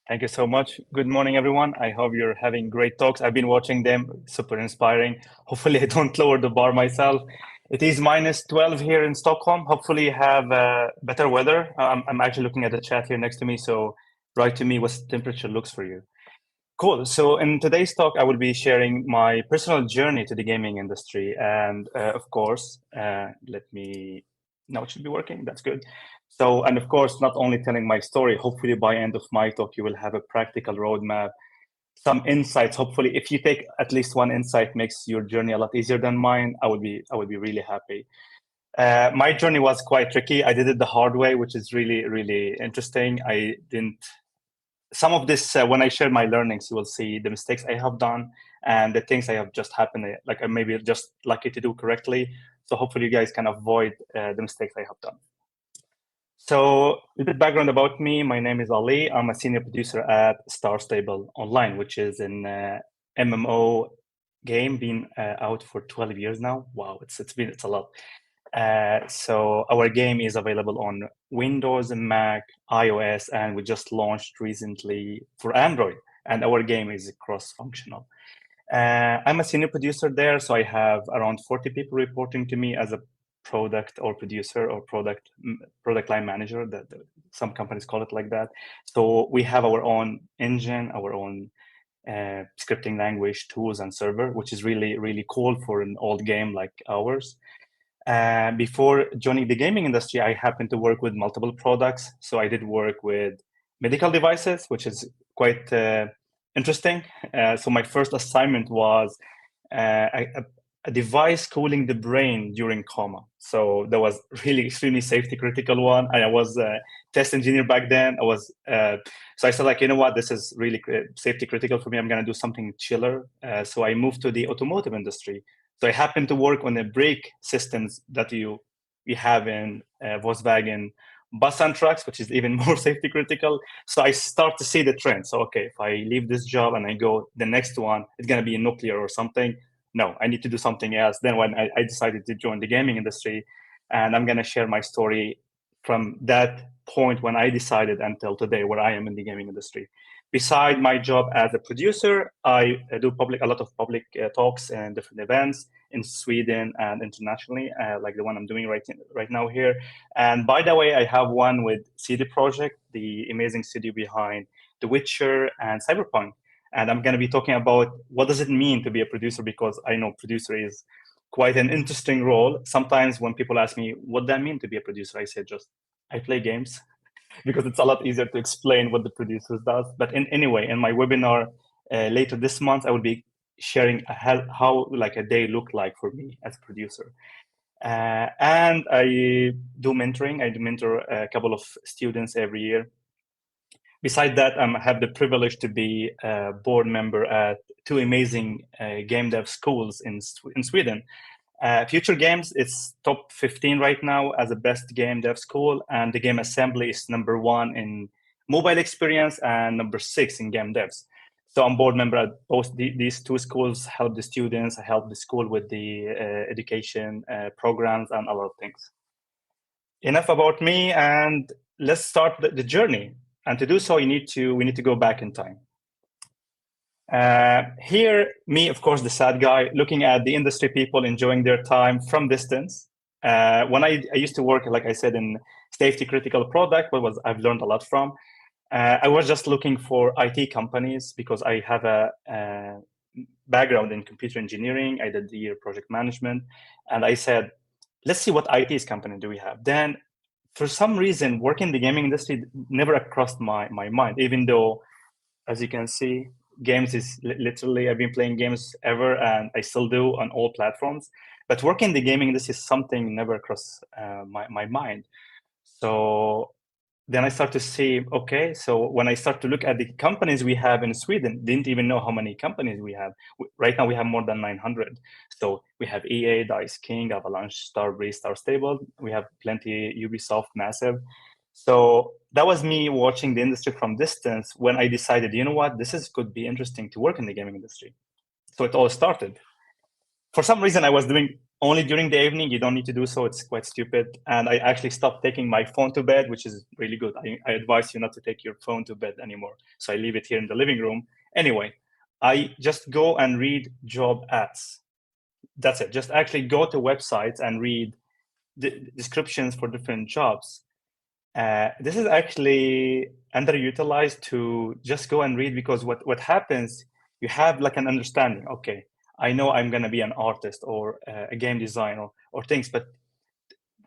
Thank you so much. Good morning, everyone. I hope you're having great talks. I've been watching them, super inspiring. Hopefully, I don't lower the bar myself. It is minus 12 here in Stockholm. Hopefully, you have better weather. I'm actually looking at the chat here next to me. So, write to me what temperature looks for you. Cool. So, in today's talk, I will be sharing my personal journey to the gaming industry. And of course, let me. Now it should be working. That's good. So, and of course, not only telling my story, hopefully by end of my talk, you will have a practical roadmap, some insights. Hopefully, if you take at least one insight, makes your journey a lot easier than mine. I would be really happy. My journey was quite tricky. I did it the hard way, which is really, really interesting. I didn't. Some of this, when I share my learnings, you will see the mistakes I have done and the things I have just happened, like I maybe just lucky to do correctly. So hopefully, you guys can avoid the mistakes I have done. So, a little bit background about me. My name is Ali. I'm a senior producer at Star Stable Online, which is an MMO game, been out for 12 years now. Wow, it's a lot. So our game is available on Windows, Mac, iOS, and we just launched recently for Android. And our game is cross-functional. I'm a senior producer there, so I have around 40 people reporting to me as a product or producer or product line manager. That some companies call it like that. So we have our own engine, our own scripting language, tools, and server, which is really really cool for an old game like ours. Before joining the gaming industry, I happened to work with multiple products. So I did work with medical devices, which is quite interesting. So my first assignment was a device cooling the brain during coma. So that was really extremely safety critical one. And I was a test engineer back then. So I said like, you know what, this is really safety critical for me. I'm gonna do something chiller. So I moved to the automotive industry. So I happened to work on the brake systems that you have in Volkswagen bus and trucks, which is even more safety critical. So I start to see the trend. So okay, if I leave this job and I go the next one, it's gonna be nuclear or something. No, I need to do something else. Then when I decided to join the gaming industry, and I'm gonna share my story from that point when I decided until today where I am in the gaming industry. Beside my job as a producer, I do a lot of public talks and different events in Sweden and internationally, like the one I'm doing right now here. And by the way, I have one with CD Projekt, the amazing studio behind The Witcher and Cyberpunk. And I'm going to be talking about what does it mean to be a producer, because I know producer is quite an interesting role. Sometimes when people ask me what that mean to be a producer, I say just I play games because it's a lot easier to explain what the producer does. But anyway, in my webinar later this month, I will be sharing how like a day looked like for me as a producer. And I do mentoring. I do mentor a couple of students every year. Besides that, I have the privilege to be a board member at two amazing game dev schools in Sweden. Future Games is top 15 right now as a best game dev school, and the Game Assembly is #1 in mobile experience and #6 in game devs. So I'm board member at both these two schools, help the students, help the school with the education programs and a lot of things. Enough about me, and let's start the journey. And to do so, we need to go back in time. Here, me, of course, the sad guy, looking at the industry people enjoying their time from distance. When I used to work, like I said, in safety critical product, I've learned a lot from. I was just looking for IT companies because I have a background in computer engineering. I did the year project management, and I said, let's see what IT company do we have. Then, for some reason, working in the gaming industry never crossed my mind, even though, as you can see, games is literally, I've been playing games ever, and I still do on all platforms. But working in the gaming industry is something never crossed my mind. So then I start to see, okay, so when I start to look at the companies we have in Sweden, didn't even know how many companies we have. Right now we have more than 900. So we have EA, Dice King, Avalanche, Starbreeze, Star Stable. We have plenty, Ubisoft, massive. So that was me watching the industry from distance when I decided, you know what, could be interesting to work in the gaming industry. So it all started. For some reason, I was doing only during the evening. You don't need to do so. It's quite stupid. And I actually stopped taking my phone to bed, which is really good. I advise you not to take your phone to bed anymore. So I leave it here in the living room. Anyway, I just go and read job ads. That's it. Just actually go to websites and read the descriptions for different jobs. This is actually underutilized to just go and read, because what happens, you have like an understanding. Okay, I know I'm going to be an artist or a game designer or things, but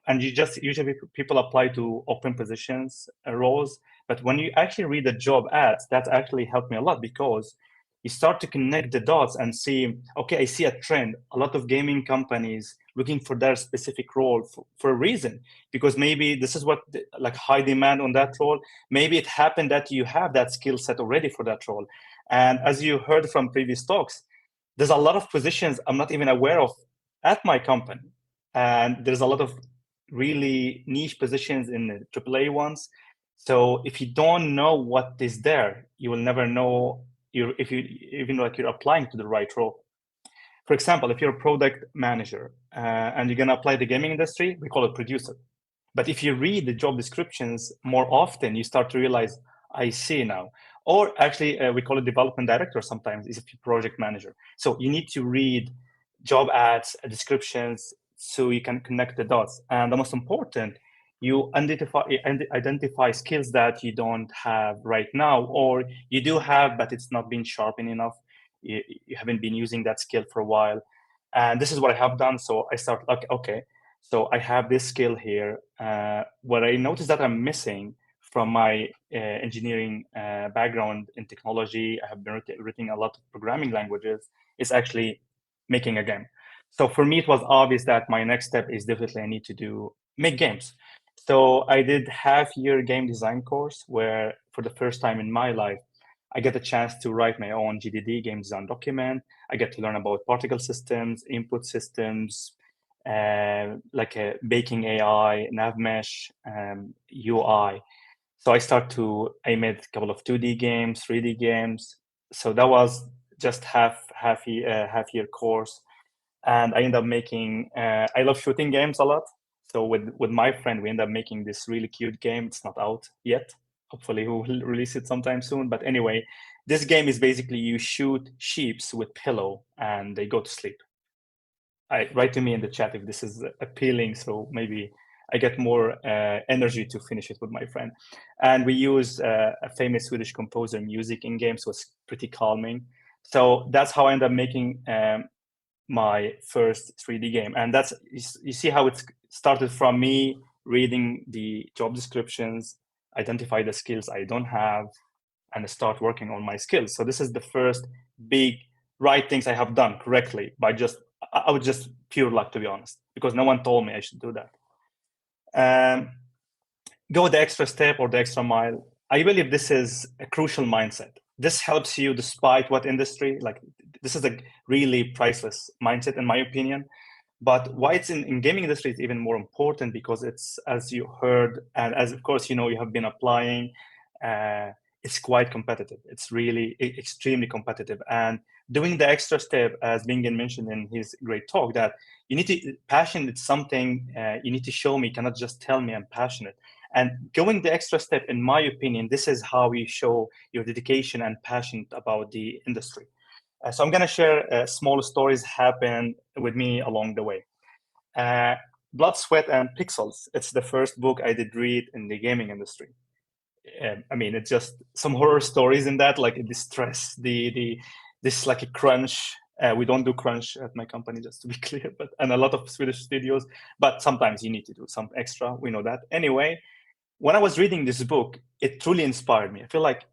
and you just usually people apply to open positions roles, but when you actually read the job ads, that actually helped me a lot, because you start to connect the dots and see, okay, I see a trend. A lot of gaming companies looking for their specific role for a reason, because maybe this is what like high demand on that role. Maybe it happened that you have that skill set already for that role. And as you heard from previous talks, there's a lot of positions I'm not even aware of at my company, and there's a lot of really niche positions in the AAA ones. So if you don't know what is there, you will never know if you even like you're applying to the right role. For example, if you're a product manager and you're gonna apply the gaming industry, we call it producer. But if you read the job descriptions more often, you start to realize, I see now. Or actually, we call it development director sometimes, is a project manager. So you need to read job ads, descriptions, so you can connect the dots. And the most important, you identify skills that you don't have right now, or you do have, but it's not been sharpened enough. You haven't been using that skill for a while. And this is what I have done. So I start like, okay, so I have this skill here. What I noticed that I'm missing from my engineering background in technology, I have been written a lot of programming languages, is actually making a game. So for me, it was obvious that my next step is definitely I need to make games. So I did half-year game design course where for the first time in my life, I get a chance to write my own GDD, game design document. I get to learn about particle systems, input systems, like a baking AI, nav mesh, UI. So I made a couple of 2D games, 3D games. So that was just half year course. And I ended up making, I love shooting games a lot. So with my friend, we ended up making this really cute game. It's not out yet. Hopefully we will release it sometime soon. But anyway, this game is basically you shoot sheeps with pillow and they go to sleep. Write to me in the chat if this is appealing, so maybe I get more energy to finish it with my friend. And we use a famous Swedish composer music in games, so it's pretty calming. So that's how I ended up making my first 3D game. And that's, you see how it started from me reading the job descriptions, identify the skills I don't have, and start working on my skills. So this is the first big right things I have done correctly by I was just pure luck, to be honest, because no one told me I should do that. Go the extra step or the extra mile. I believe this is a crucial mindset. This helps you despite what industry, like this is a really priceless mindset in my opinion. But why it's in gaming industry is even more important, because it's, as you heard, and as of course, you have been applying, it's quite competitive. It's really extremely competitive. And doing the extra step, as Bingen mentioned in his great talk, that you need to, passion is something you need to show me, cannot just tell me I'm passionate. And going the extra step, in my opinion, this is how you show your dedication and passion about the industry. So I'm going to share small stories happen with me along the way. Blood, Sweat, and Pixels. It's the first book I did read in the gaming industry. I mean, it's just some horror stories in that, like the stress, this like a crunch. We don't do crunch at my company, just to be clear, and a lot of Swedish studios. But sometimes you need to do some extra. We know that. Anyway, when I was reading this book, it truly inspired me. I feel like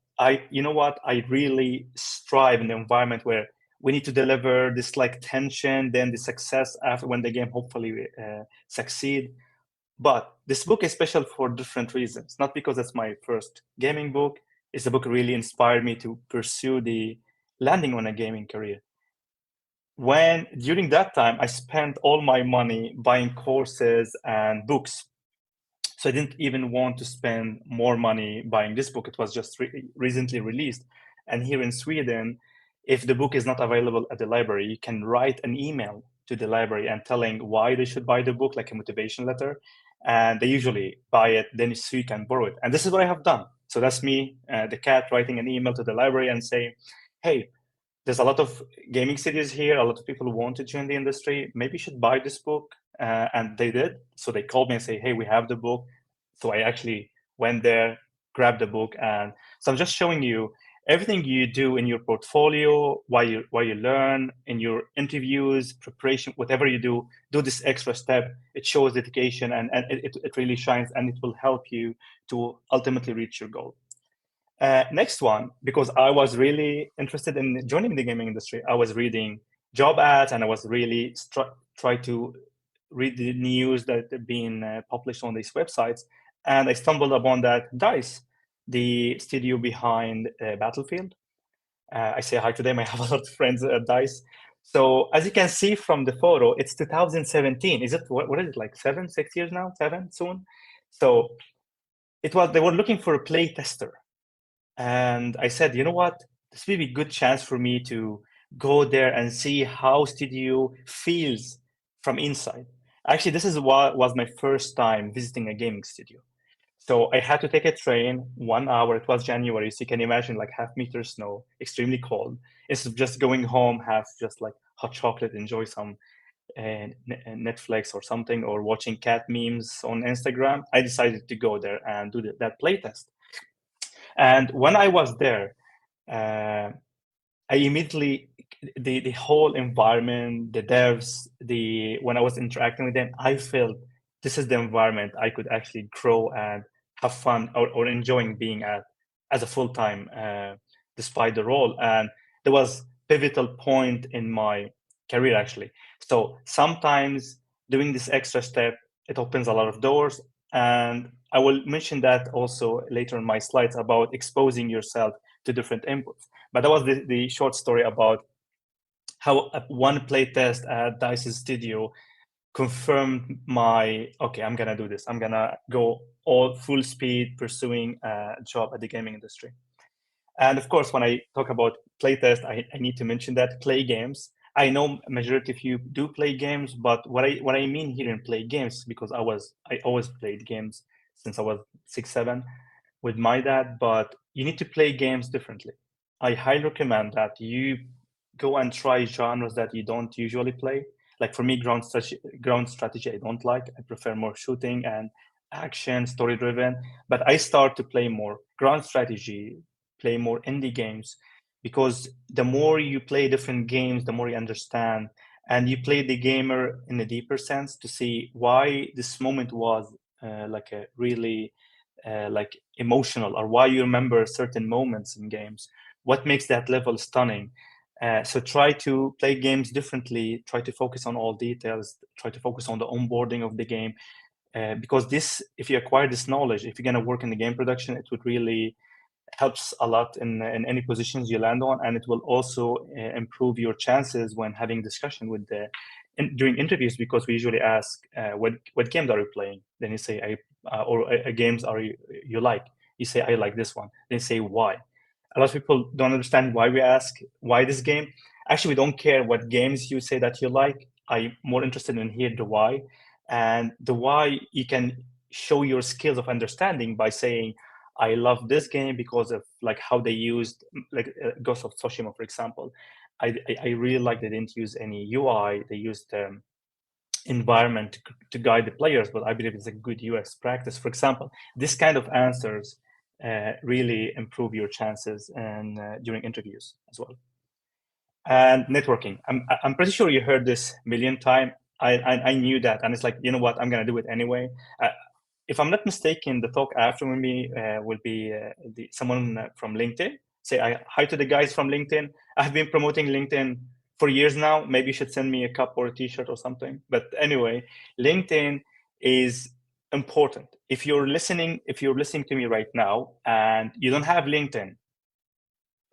you know what? I really strive in the environment where we need to deliver this like tension, then the success after when the game hopefully succeed. But this book is special for different reasons. Not because it's my first gaming book. It's the book really inspired me to pursue the landing on a gaming career. When during that time, I spent all my money buying courses and books. So I didn't even want to spend more money buying this book. It was just recently released. And here in Sweden, if the book is not available at the library, you can write an email to the library and telling why they should buy the book, like a motivation letter, and they usually buy it, then so you can borrow it. And this is what I have done. So that's me, the cat, writing an email to the library and saying, hey, there's a lot of gaming studios here, a lot of people who want to join the industry, maybe you should buy this book. And they did. So they called me and say, hey, we have the book. So I actually went there, grabbed the book. And so I'm just showing you everything you do in your portfolio, why you learn, in your interviews, preparation, whatever you do this extra step. It shows dedication, and it really shines, and it will help you to ultimately reach your goal. Next one, because I was really interested in joining the gaming industry, I was reading job ads, and I was really try to read the news that have been published on these websites. And I stumbled upon that DICE, the studio behind Battlefield. I say hi to them. I have a lot of friends at DICE. So as you can see from the photo, it's 2017. Is it, what is it, like 6 years now? 7 soon? So they were looking for a play tester. And I said, you know what? This will be a good chance for me to go there and see how studio feels from inside. Actually, this is what was my first time visiting a gaming studio. So I had to take a train, 1 hour. It was January, so you can imagine, like, half-meter snow, extremely cold. Instead of just going home, have just like hot chocolate, enjoy some Netflix or something, or watching cat memes on Instagram, I decided to go there and do that play test. And when I was there, I immediately, the whole environment, the devs, when I was interacting with them, I felt this is the environment I could actually grow and have fun, or enjoying being at as a full-time, despite the role. And there was pivotal point in my career, actually. So sometimes doing this extra step, it opens a lot of doors. And I will mention that also later in my slides about exposing yourself to different inputs. But that was the short story about how one playtest at DICE's studio confirmed okay, I'm gonna do this. I'm gonna go all full speed pursuing a job at the gaming industry. And of course, when I talk about playtest, I need to mention that play games. I know majority of you do play games, but what I mean here in play games, because I always played games since I was 6, 7 with my dad, but you need to play games differently. I highly recommend that you go and try genres that you don't usually play. Like for me, ground strategy I don't like. I prefer more shooting and action, story driven. But I start to play more ground strategy, play more indie games, because the more you play different games, the more you understand, and you play the gamer in a deeper sense to see why this moment was like a really like emotional, or why you remember certain moments in games, what makes that level stunning. So try to play games differently, try to focus on all details, try to focus on the onboarding of the game, because if you acquire this knowledge, if you're going to work in the game production, it would really helps a lot in any positions you land on, and it will also improve your chances when having discussion with during interviews, because we usually ask what games are you playing. Then you say games are you like. You say I like this one. Then say why. A lot of people don't understand why we ask why this game. Actually, we don't care what games you say that you like. I'm more interested in hear the why, and the why you can show your skills of understanding by saying, I love this game because of like how they used, like Ghost of Tsushima, for example. I really like they didn't use any UI. They used environment to guide the players, but I believe it's a good UX practice. For example, this kind of answers really improve your chances and during interviews as well. And networking. I'm pretty sure you heard this a million times. I knew that, and it's like, you know what, I'm gonna do it anyway. If I'm not mistaken, the talk after me will be someone from LinkedIn. Say hi to the guys from LinkedIn. I've been promoting LinkedIn for years now. Maybe you should send me a cup or a T-shirt or something. But anyway, LinkedIn is important. If you're listening to me right now and you don't have LinkedIn,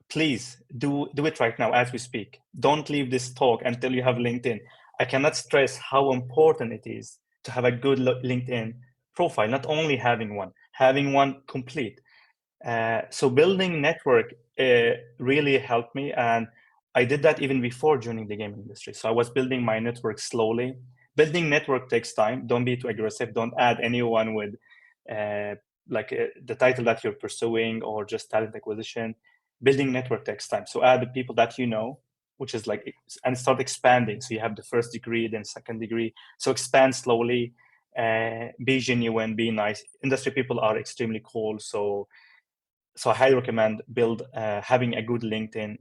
please do it right now as we speak. Don't leave this talk until you have LinkedIn. I cannot stress how important it is to have a good LinkedIn profile, not only having one complete. So building network really helped me. And I did that even before joining the gaming industry. So I was building my network slowly. Building network takes time. Don't be too aggressive. Don't add anyone with the title that you're pursuing or just talent acquisition. Building network takes time. So add the people that you know, which is like, and start expanding. So you have the first degree, then second degree. So expand slowly, be genuine, be nice. Industry people are extremely cool. So I highly recommend having a good LinkedIn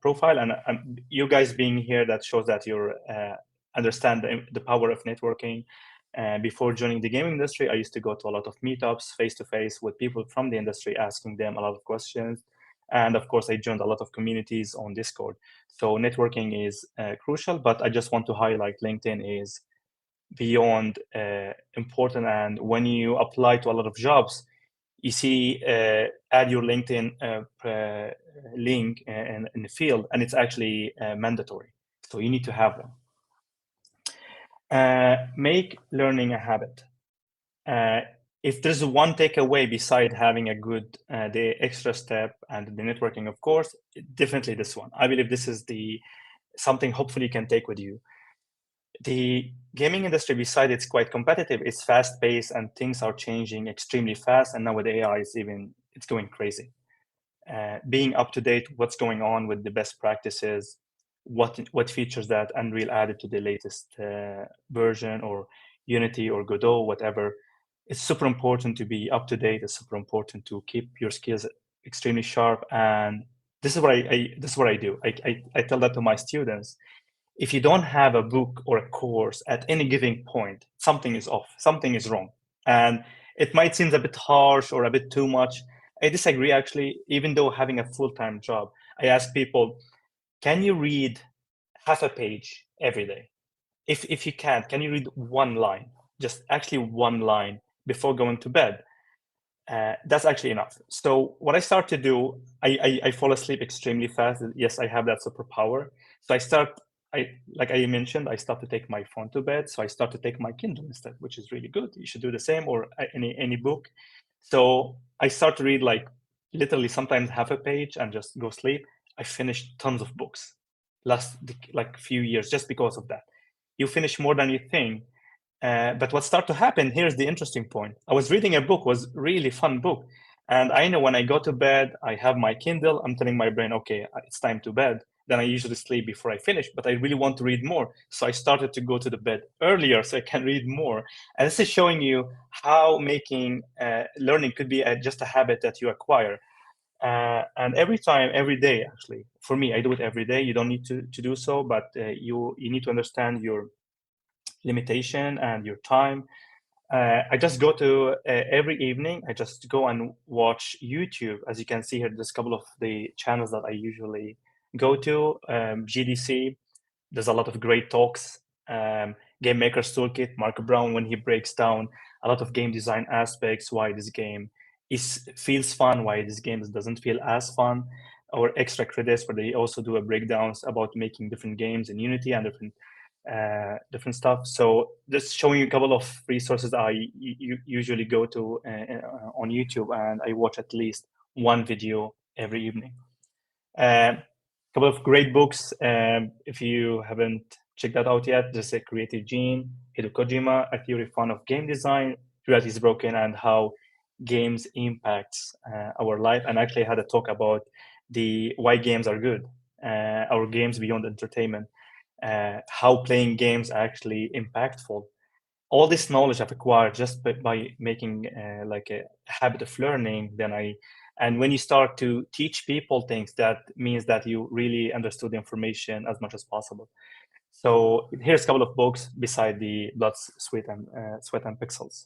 profile. And you guys being here, that shows that you understand the power of networking. Before joining the gaming industry, I used to go to a lot of meetups face-to-face with people from the industry, asking them a lot of questions. And of course, I joined a lot of communities on Discord. So networking is crucial, but I just want to highlight LinkedIn is beyond important. And when you apply to a lot of jobs, you see add your LinkedIn link in the field, and it's actually mandatory. So you need to have them. Make learning a habit. If there's one takeaway beside having a good, the extra step and the networking, of course, definitely this one. I believe this is something hopefully you can take with you. The gaming industry, besides it's quite competitive, it's fast-paced and things are changing extremely fast. And now with AI, it's going crazy. Being up to date, what's going on with the best practices, what features that Unreal added to the latest version, or Unity or Godot, whatever. It's super important to be up to date. It's super important to keep your skills extremely sharp. And this is what I do. I tell that to my students. If you don't have a book or a course at any given point, something is off, something is wrong. And it might seem a bit harsh or a bit too much. I disagree, actually. Even though having a full-time job, I ask people, can you read half a page every day? If you can you read one line, just actually one line before going to bed? That's actually enough. So what I start to do, I fall asleep extremely fast. Yes, I have that superpower. So like I mentioned, I start to take my phone to bed. So I start to take my Kindle instead, which is really good. You should do the same, or any book. So I start to read like literally sometimes half a page and just go sleep. I finished tons of books last like few years just because of that. You finish more than you think. But what started to happen, here's the interesting point. I was reading a book, was really fun book. And I know when I go to bed, I have my Kindle, I'm telling my brain, okay, it's time to bed. Then I usually sleep before I finish, but I really want to read more. So I started to go to the bed earlier so I can read more. And this is showing you how making learning could be just a habit that you acquire. And every day, actually, for me, I do it every day. You don't need to do so, but you need to understand your limitation and your time. I just go to every evening, I just go and watch YouTube. As you can see here, there's a couple of the channels that I usually go to. GDC, there's a lot of great talks. Game Maker's Toolkit, Mark Brown, when he breaks down a lot of game design aspects, why this game feels fun, why this game doesn't feel as fun, or Extra Credits, where they also do a breakdowns about making different games in Unity and different stuff. So just showing you a couple of resources I usually go to on YouTube, and I watch at least one video every evening. A couple of great books. If you haven't checked that out yet, there's a Creative Gene, Hideo Kojima, A Theory Fun of Game Design, Reality is Broken, and how games impacts our life. And actually I had a talk about why games are good, our games beyond entertainment, how playing games are actually impactful. All this knowledge I've acquired just by making like a habit of learning. And when you start to teach people things, that means that you really understood the information as much as possible. So here's a couple of books beside the Blood, Sweat, and Pixels.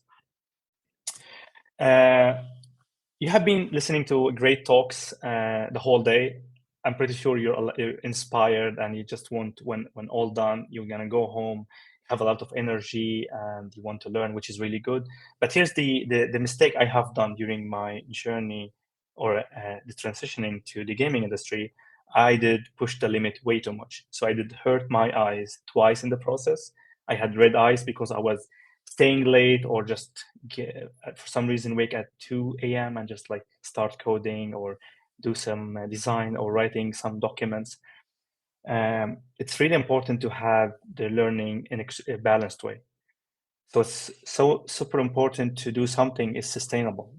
You have been listening to great talks the whole day. I'm pretty sure you're inspired, and you just want, when all done, you're gonna go home, have a lot of energy, and you want to learn, which is really good. But here's the mistake I have done during my journey, or the transitioning to the gaming industry. I did push the limit way too much. So I did hurt my eyes twice in the process. I had red eyes because I was staying late, or just for some reason wake at 2 a.m. and just like start coding or do some design or writing some documents. It's really important to have the learning in a balanced way. So it's so super important to do something is sustainable.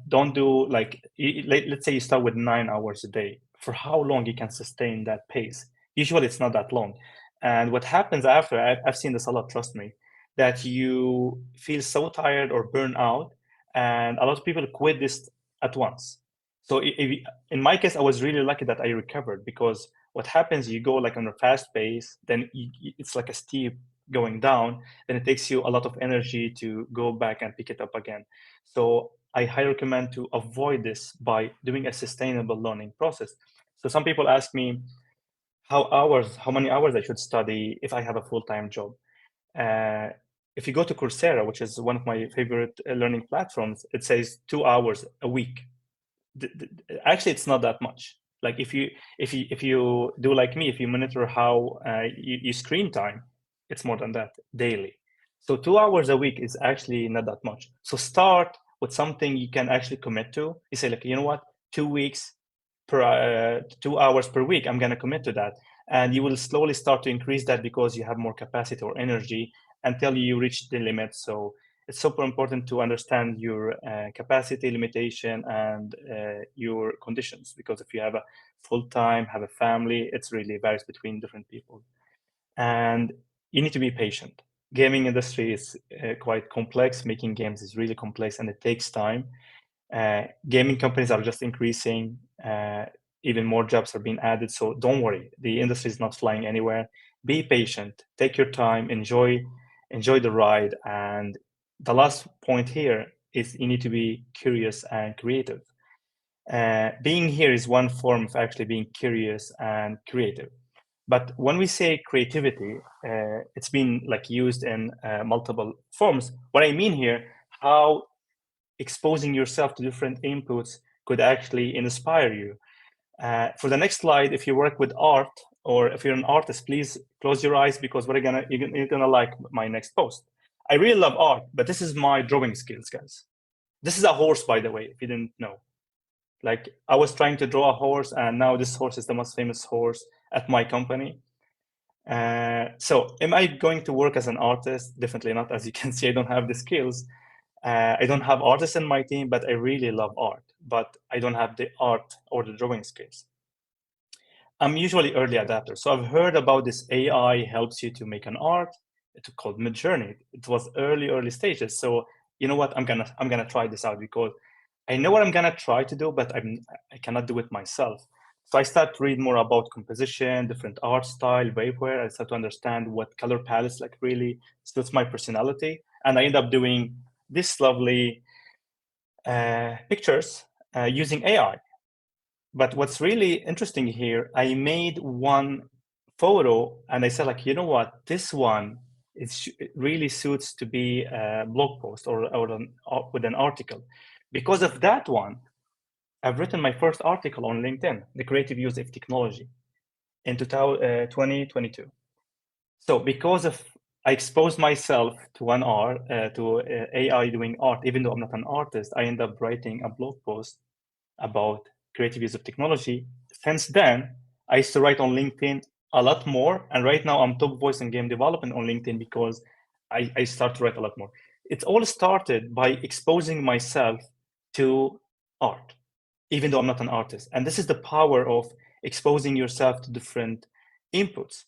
Don't do like let's say you start with 9 hours a day. For how long you can sustain that pace? Usually it's not that long. And what happens after, I've seen this a lot, trust me, that you feel so tired or burn out, and a lot of people quit this at once. So in my case, I was really lucky that I recovered, because what happens, you go like on a fast pace, then it's like a steep going down, then it takes you a lot of energy to go back and pick it up again. So I highly recommend to avoid this by doing a sustainable learning process. So some people ask me how many hours I should study if I have a full-time job. Uh, if you go to Coursera, which is one of my favorite learning platforms, it says 2 hours a week. Actually, it's not that much. Like if you do like me, if you monitor how you screen time, it's more than that daily. So 2 hours a week is actually not that much. So start with something you can actually commit to. You say like, you know what, 2 weeks per 2 hours per week, I'm gonna commit to that, and you will slowly start to increase that because you have more capacity or energy until you reach the limit. So it's super important to understand your capacity limitation and your conditions, because if you have a full-time, have a family, it's really varies between different people. And you need to be patient. Gaming industry is quite complex. Making games is really complex and it takes time. Gaming companies are just increasing. Even more jobs are being added. So don't worry, the industry is not flying anywhere. Be patient, take your time, enjoy the ride. And the last point here is you need to be curious and creative. Being here is one form of actually being curious and creative. But when we say creativity, it's been like used in multiple forms. What I mean here, how exposing yourself to different inputs could actually inspire you. For the next slide, if you work with art or if you're an artist, please close your eyes, because you're gonna like my next post. I really love art, but this is my drawing skills, guys. This is a horse, by the way, if you didn't know. Like I was trying to draw a horse, and now this horse is the most famous horse at my company. So am I going to work as an artist? Definitely not. As you can see, I don't have the skills. I don't have artists in my team, but I really love art, but I don't have the art or the drawing skills. I'm usually early adapter. So I've heard about this AI helps you to make an art. It's called Midjourney. It was early stages. So you know what? I'm gonna try this out, because I know what I'm gonna try to do, but I cannot do it myself. So I start to read more about composition, different art style, vaporware. I start to understand what color palettes like really suits my personality, and I end up doing this lovely pictures using AI. But what's really interesting here, I made one photo and I said like, you know what, this one it really suits to be a blog post or with an article. Because of that one, I've written my first article on LinkedIn, the creative use of technology, in 2022. So because of I exposed myself to AI doing art, even though I'm not an artist, I end up writing a blog post about creative use of technology. Since then, I used to write on LinkedIn a lot more, and right now I'm top voice in game development on LinkedIn because I start to write a lot more. It all started by exposing myself to art, even though I'm not an artist. And this is the power of exposing yourself to different inputs.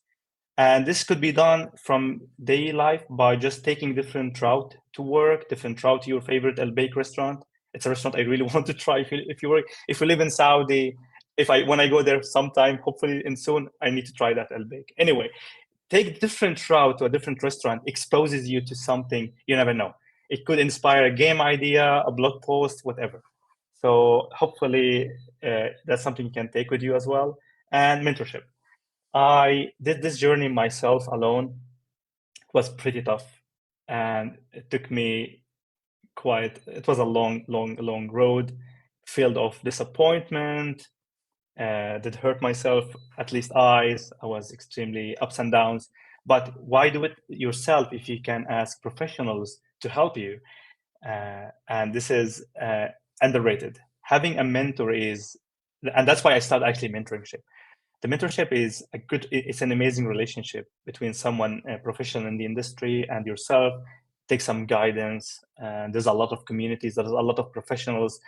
And this could be done from daily life by just taking different route to work, different route to your favorite El Bake restaurant. It's a restaurant I really want to try. If you live in Saudi, if I when I go there sometime, hopefully in soon, I need to try that El Bake. Anyway, take different route to a different restaurant exposes you to something you never know. It could inspire a game idea, a blog post, whatever. So hopefully that's something you can take with you as well. And mentorship. I did this journey myself alone. It was pretty tough, and it took me it was a long road filled of disappointment. Did hurt myself, at least I was extremely ups and downs. But why do it yourself if you can ask professionals to help you? And this is underrated. Having a mentor is, and that's why I started actually mentorship. The mentorship is it's an amazing relationship between someone professional in the industry and yourself. Take some guidance, and there's a lot of communities, there's a lot of professionals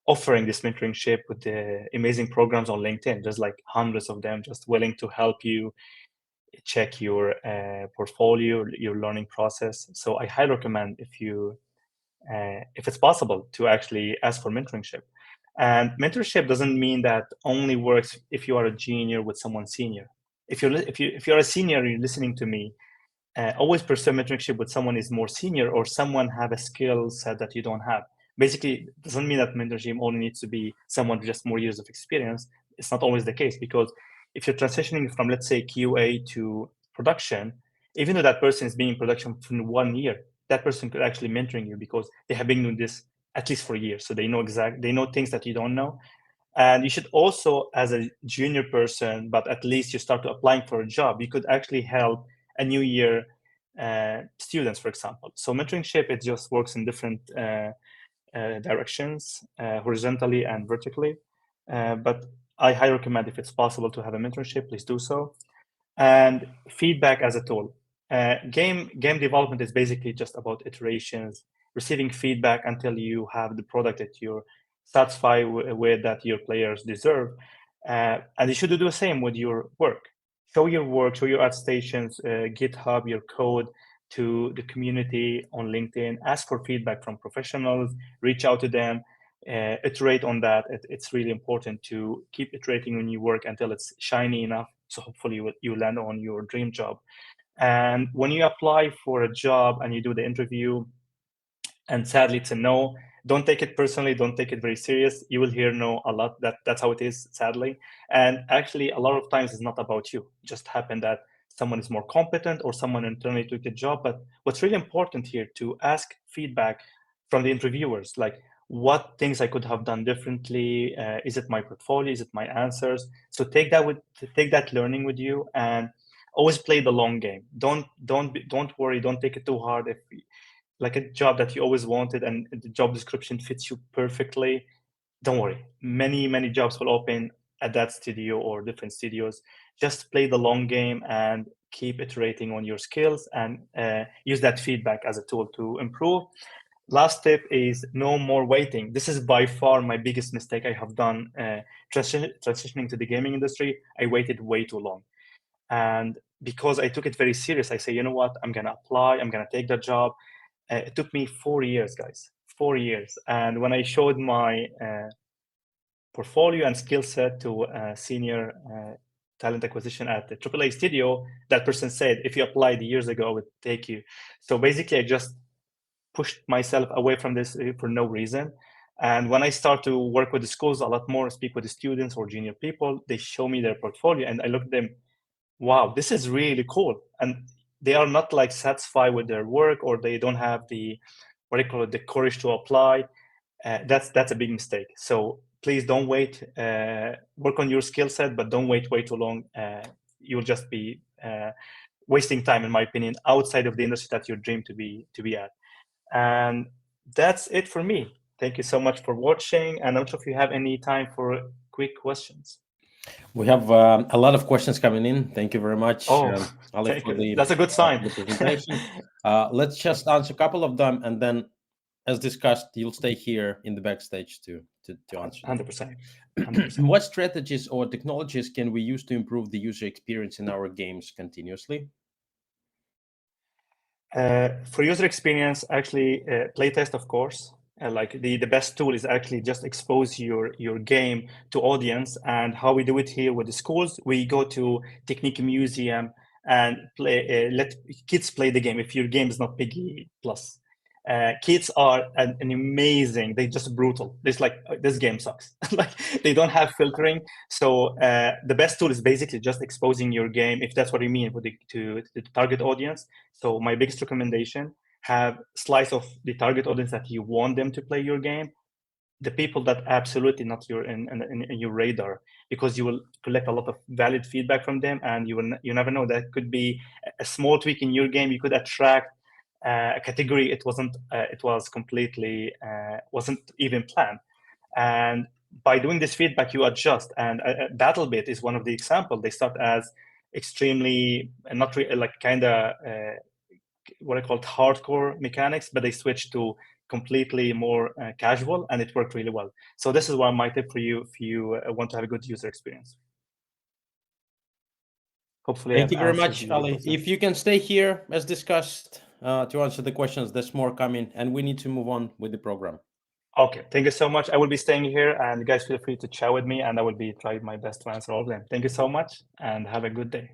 offering this mentorship with the amazing programs on LinkedIn. There's like hundreds of them just willing to help you check your portfolio, your learning process. So I highly recommend if it's possible to actually ask for mentorship. And mentorship doesn't mean that only works if you are a junior with someone senior. If you're a senior, you're listening to me, always pursue mentorship with someone is more senior or someone have a skill set that you don't have. Basically, it doesn't mean that mentorship only needs to be someone with just more years of experience. It's not always the case, because if you're transitioning from, let's say, QA to production, even though that person is being in production for 1 year, that person could actually mentoring you because they have been doing this at least for years. So they know things that you don't know. And you should also, as a junior person, but at least you start to applying for a job, you could actually help a new year students, for example. So mentorship, it just works in different directions, horizontally and vertically. But I highly recommend, if it's possible to have a mentorship, please do so. And feedback as a tool. Game development is basically just about iterations, receiving feedback until you have the product that you're satisfied with, that your players deserve. And you should do the same with your work. Show your work, show your attestations, GitHub, your code to the community on LinkedIn. Ask for feedback from professionals, reach out to them, iterate on that. It's really important to keep iterating on your work until it's shiny enough. So hopefully you land on your dream job. And when you apply for a job and you do the interview, and sadly it's a no, don't take it personally, don't take it very serious. You will hear no a lot. That's how it is, sadly. And actually, a lot of times it's not about you. It just happened that someone is more competent or someone internally took the job. But what's really important here, to ask feedback from the interviewers, like what things I could have done differently. Is it my portfolio? Is it my answers? So take that learning with you, and always play the long game. Don't worry. Don't take it too hard. If like a job that you always wanted and the job description fits you perfectly, don't worry. Many jobs will open at that studio or different studios. Just play the long game and keep iterating on your skills, and use that feedback as a tool to improve. Last tip is no more waiting. This is by far my biggest mistake I have done transitioning to the gaming industry. I waited way too long. And because I took it very serious, I say, you know what, I'm going to apply, I'm going to take the job. It took me 4 years, guys, 4 years. And when I showed my portfolio and skill set to senior talent acquisition at the AAA studio, that person said, if you applied years ago, it would take you. So basically, I just pushed myself away from this for no reason. And when I start to work with the schools a lot more, speak with the students or junior people, they show me their portfolio and I look at them, wow, this is really cool. And they are not like satisfied with their work, or they don't have the, what do you call it, the courage to apply. That's a big mistake. So please don't wait. Work on your skill set, but don't wait way too long. You'll just be wasting time, in my opinion, outside of the industry that you dream to be at. And that's it for me. Thank you so much for watching. And I'm not sure if you have any time for quick questions. We have a lot of questions coming in. Thank you very much, Ali, for That's a good sign. the presentation. Let's just answer a couple of them, and then, as discussed, you'll stay here in the backstage to answer them. 100%. 100%. What strategies or technologies can we use to improve the user experience in our games continuously? For user experience, actually, playtest, of course. Like the best tool is actually just expose your game to audience. And how we do it here with the schools, we go to Technique Museum and let kids play the game. If your game is not PEGI plus, kids are an amazing. They're just brutal. It's like, this game sucks. Like they don't have filtering. So the best tool is basically just exposing your game, if that's what you mean, to the target audience. So my biggest recommendation: have slice of the target audience that you want them to play your game, the people that absolutely not in your radar, because you will collect a lot of valid feedback from them, and you never know, that could be a small tweak in your game. You could attract a category it was completely wasn't even planned. And by doing this feedback, you adjust. And BattleBit is one of the examples. They start as extremely, not like kind of what I call hardcore mechanics, but they switch to completely more casual, and it worked really well. So this is one of my tip for you if you want to have a good user experience. Hopefully, thank you very much, Ali. questions. If you can stay here, as discussed, to answer the questions, there's more coming, and we need to move on with the program. Okay, thank you so much. I will be staying here, and guys, feel free to chat with me, and I will be trying my best to answer all of them. Thank you so much, and have a good day.